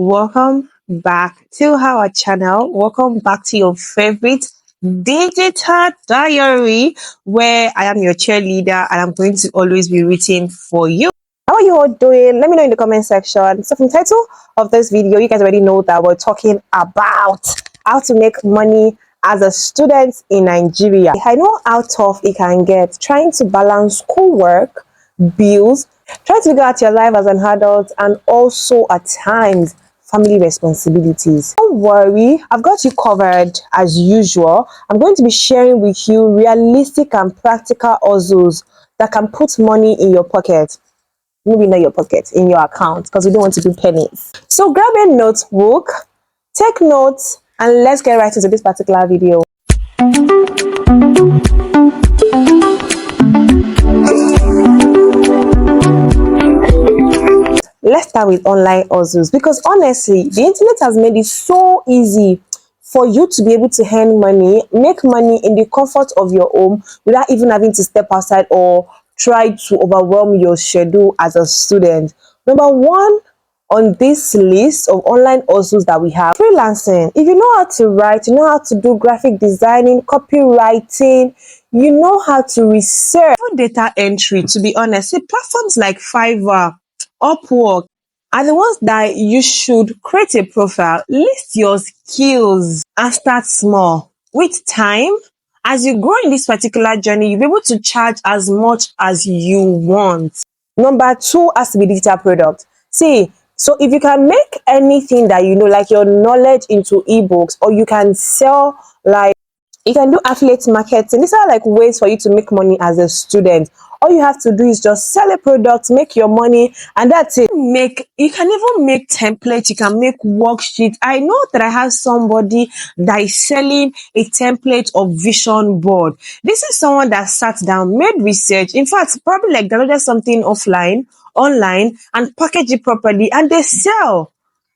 welcome back to our channel. Welcome back to your favorite digital diary, where I am your cheerleader and I'm going to always be rooting for you. How are you all doing? Let me know in the comment section. So from the title of this video, you guys already know that we're talking about how to make money as a student in Nigeria. I know how tough it can get trying to balance schoolwork, bills, trying to figure out your life as an adult, and also at times family responsibilities. Don't worry, I've got you covered as usual. I'm going to be sharing with you realistic and practical hustles that can put money in your pocket. Maybe not your pocket, in your account, because we don't want to do pennies. So grab a notebook, take notes, and let's get right into this particular video. Let's start with online hustles, because honestly, the internet has made it so easy for you to be able to earn money, make money in the comfort of your home without even having to step outside or try to overwhelm your schedule as a student. Number one on this list of online hustles that we have, freelancing. If you know how to write, you know how to do graphic designing, copywriting, you know how to research, data entry. To be honest, see, platforms like Fiverr, Upwork are the ones that you should create a profile, list your skills, and start small. With time, as you grow in this particular journey, you'll be able to charge as much as you want. Number two has to be digital product. See, so if you can make anything that you know, like your knowledge into ebooks, or you can sell, like you can do affiliate marketing. These are like ways for you to make money as a student. All you have to do is just sell a product, make your money, and that's it. You can even make templates, you can make worksheets. I know that I have somebody that is selling a template of vision board. This is someone that sat down, made research, in fact, probably like downloaded something online, and package it properly, and they sell.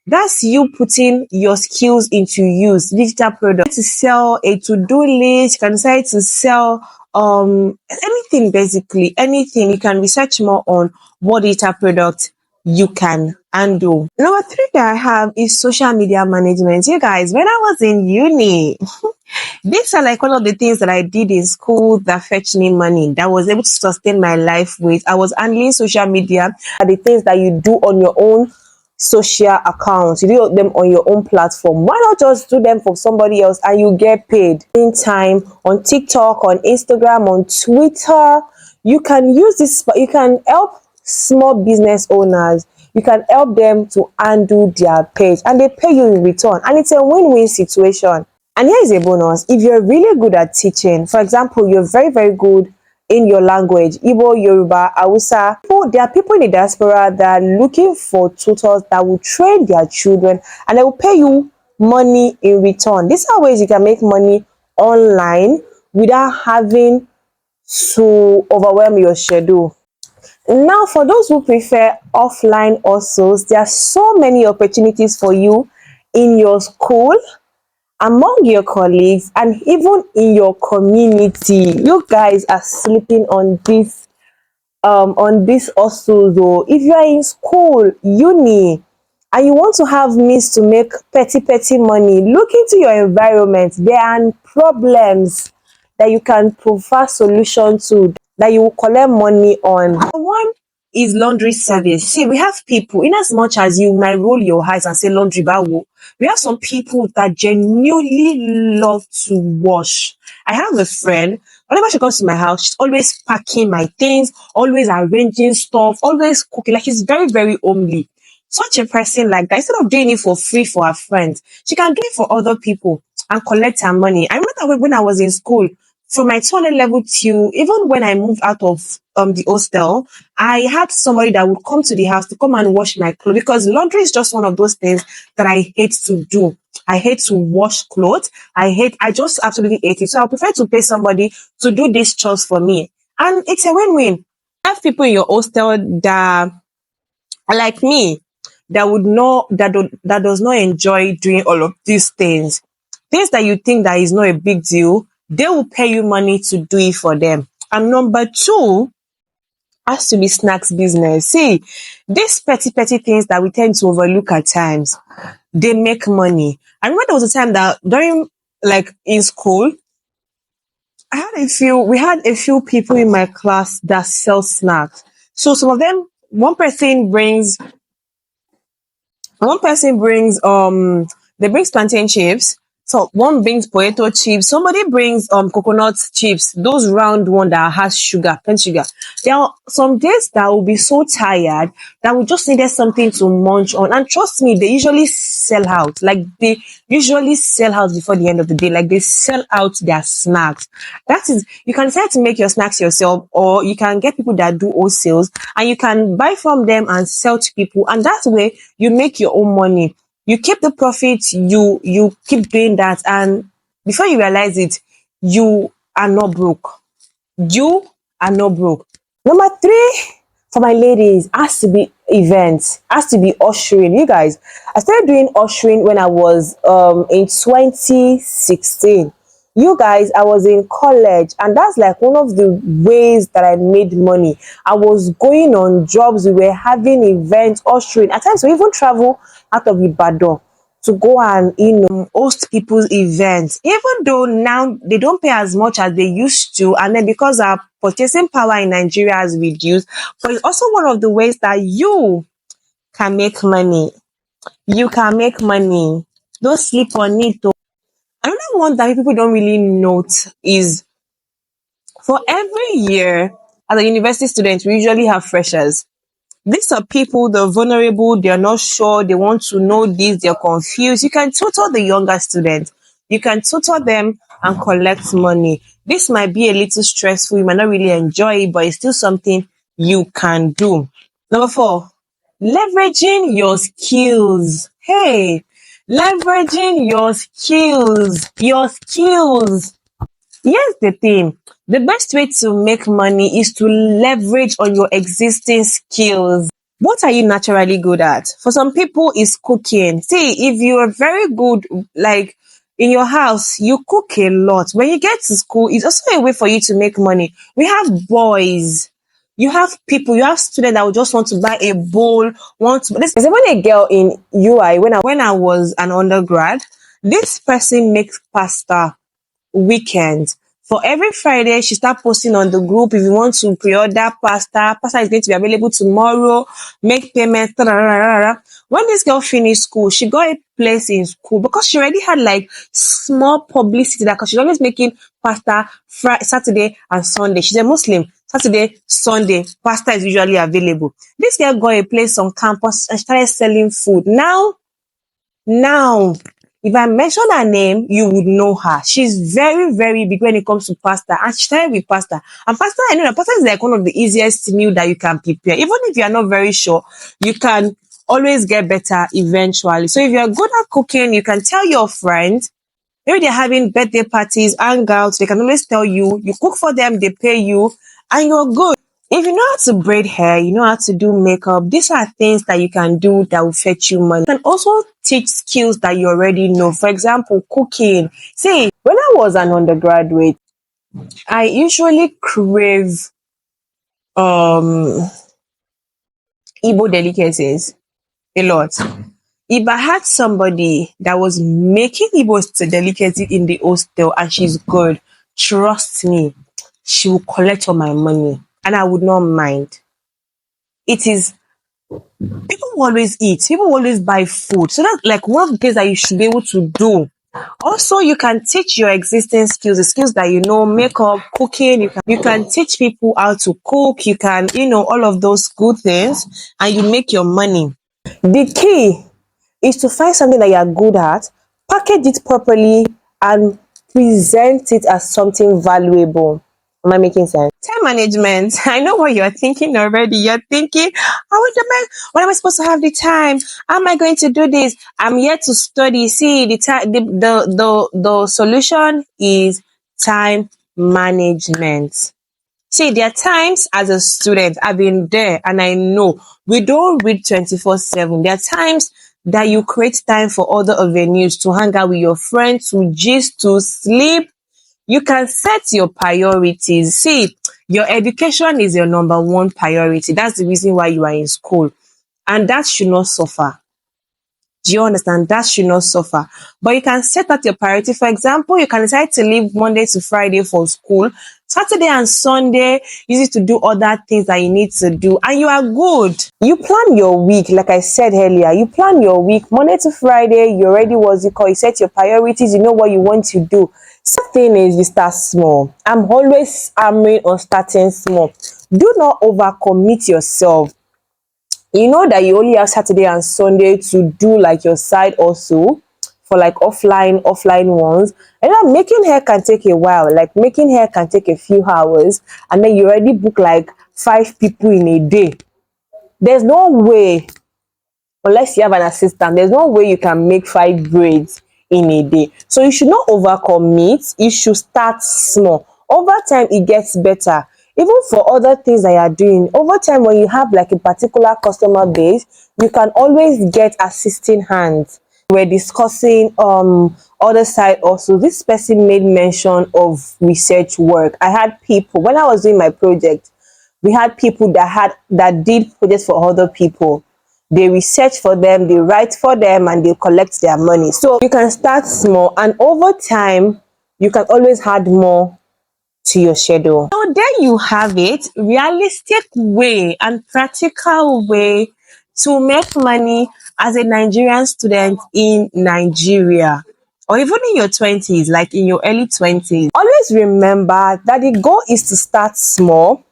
That's you putting your skills into use. Digital product. To sell a to-do list, you can decide to sell anything, basically anything. You can research more on what digital product you can handle. Number three that I have is social media management. You guys, when I was in uni, these are like one of the things that I did in school that fetched me money, that was able to sustain my life with. I was handling social media, the things that you do on your own social accounts, you do them on your own platform. Why not just do them for somebody else and you get paid? In time on TikTok, on Instagram, on Twitter, you can use this. You can help small business owners. You can help them to undo their page, and they pay you in return, and it's a win-win situation. And here is a bonus: if you're really good at teaching, for example, you're very, very good in your language, Igbo, Yoruba, Hausa, there are people in the diaspora that are looking for tutors that will train their children, and they will pay you money in return. These are ways you can make money online without having to overwhelm your schedule. Now, for those who prefer offline hustles, there are so many opportunities for you in your school, among your colleagues, and even in your community. You guys are sleeping on this also though. If you are in school, uni, and you want to have means to make petty money, look into your environment. There are problems that you can provide solution to, that you will collect money on. One is laundry service. See, we have people, in as much as you might roll your eyes and say laundry bawo, we have some people that genuinely love to wash. I have a friend, whenever she comes to my house, she's always packing my things, always arranging stuff, always cooking. Like, she's very, very homely. Such a person like that, instead of doing it for free for her friends, she can do it for other people and collect her money. I remember when I was in school, from my 200 level till even when I moved out of the hostel, I had somebody that would come to the house to come and wash my clothes, because laundry is just one of those things that I hate to do. I hate to wash clothes. I just absolutely hate it. So I prefer to pay somebody to do these chores for me. And it's a win-win. I have people in your hostel that are like me, that would know that does not enjoy doing all of these things. Things that you think that is not a big deal, they will pay you money to do it for them. And number two has to be snacks business. See, these petty things that we tend to overlook at times, they make money. I remember there was a time that during, like, in school, we had a few people in my class that sell snacks. So some of them, one person brings they brings plantain chips. So one brings potato chips. Somebody brings coconut chips. Those round one that has sugar, plenty sugar. There are some days that will be so tired that we just needed something to munch on. And trust me, they usually sell out. Like they usually sell out before the end of the day. Like they sell out their snacks. That is, you can decide to make your snacks yourself, or you can get people that do wholesales and you can buy from them and sell to people. And that way you make your own money. You keep the profits, you keep doing that, and before you realize it, you are not broke. You are not broke. Number three for my ladies has to be events, has to be ushering. You guys, I started doing ushering when I was in 2016. You guys, I was in college, and that's like one of the ways that I made money. I was going on jobs, we were having events, ushering. At times we even travel out of Ibadan to go and host people's events, even though now they don't pay as much as they used to, and then because our purchasing power in Nigeria has reduced. But it's also one of the ways that you can make money. You can make money. Don't sleep on it. Another one that people don't really note is, for every year as a university student, we usually have freshers. These are people, they're vulnerable, they're not sure, they want to know this, they're confused. You can tutor the younger students. You can tutor them and collect money. This might be a little stressful, you might not really enjoy it, but it's still something you can do. Number four, leveraging your skills. Hey, leveraging your skills. Your skills. Here's the thing. The best way to make money is to leverage on your existing skills. What are you naturally good at? For some people, it's cooking. See, if you are very good, like in your house, you cook a lot. When you get to school, it's also a way for you to make money. We have boys. You have people, you have students that will just want to buy a bowl. There's even a girl in UI when I was an undergrad. This person makes pasta weekend. For every Friday, she start posting on the group, if you want to pre-order pasta. Pasta is going to be available tomorrow. Make payment. When this girl finished school, she got a place in school because she already had like small publicity, that because she's always making pasta Saturday and Sunday. She's a Muslim. Saturday, Sunday, pasta is usually available. This girl got a place on campus and started selling food. Now, if I mention her name, you would know her. She's very, very big when it comes to pasta. And she started with pasta. And pasta, I know that pasta is like one of the easiest meal that you can prepare. Even if you are not very sure, you can always get better eventually. So if you're good at cooking, you can tell your friends. Maybe they're having birthday parties, hangouts. They can always tell you. You cook for them, they pay you, and you're good. If you know how to braid hair, you know how to do makeup, these are things that you can do that will fetch you money. You can also teach skills that you already know. For example, cooking. See, when I was an undergraduate, I usually crave Igbo delicacies a lot. If I had somebody that was making Igbo delicacy in the hostel and she's good, trust me, she will collect all my money and I would not mind. It is, people will always eat, people will always buy food. So that's like one of the things that you should be able to do. Also, you can teach your existing skills, the skills that you know, makeup, cooking. You can teach people how to cook. You can, all of those good things, and you make your money. The key is to find something that you are good at, package it properly, and present it as something valuable. Am I making sense? Time management. I know what you're thinking already. You're thinking, when am I supposed to have the time? How am I going to do this? I'm here to study. See, the solution is time management. See, there are times as a student, I've been there and I know we don't read 24/7. There are times that you create time for other avenues, to hang out with your friends, to gist, to sleep. You can set your priorities. See, your education is your number one priority. That's the reason why you are in school. And that should not suffer. Do you understand? That should not suffer. But you can set out your priority. For example, you can decide to leave Monday to Friday for school. Saturday and Sunday, use it to do other things that you need to do. And you are good. You plan your week, like I said earlier. You plan your week, Monday to Friday. You already you set your priorities. You know what you want to do. Second thing is you start small. I'm always hammering on starting small. Do not overcommit yourself. You know that you only have Saturday and Sunday to do like your side also for like offline ones. And then making hair can take a while. Like making hair can take a few hours, and then you already book like 5 people in a day. There's no way, unless you have an assistant, there's no way you can make 5 braids in a day. So you should not overcommit. You should start small. Over time it gets better. Even for other things that you are doing, over time when you have like a particular customer base, you can always get assisting hands. We're discussing other side also. This person made mention of research work. I had people when I was doing my project, we had people that did projects for other people. They research for them, they write for them, and they collect their money. So you can start small, and over time you can always add more to your schedule. So there you have it, realistic way and practical way to make money as a Nigerian student in Nigeria, or even in your 20s, like in your early 20s. Always remember that the goal is to start small,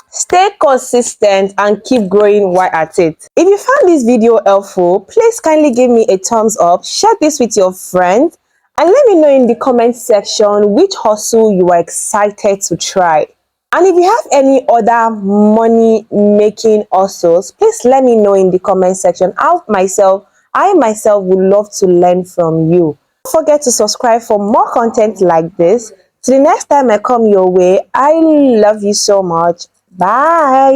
stay consistent, and keep growing while at it. If you found this video helpful, please kindly give me a thumbs up, share this with your friends, and let me know in the comment section which hustle you are excited to try. And if you have any other money making hustles, please let me know in the comment section. I myself would love to learn from you. Don't forget to subscribe for more content like this. Till the next time I come your way, I love you so much. Bye.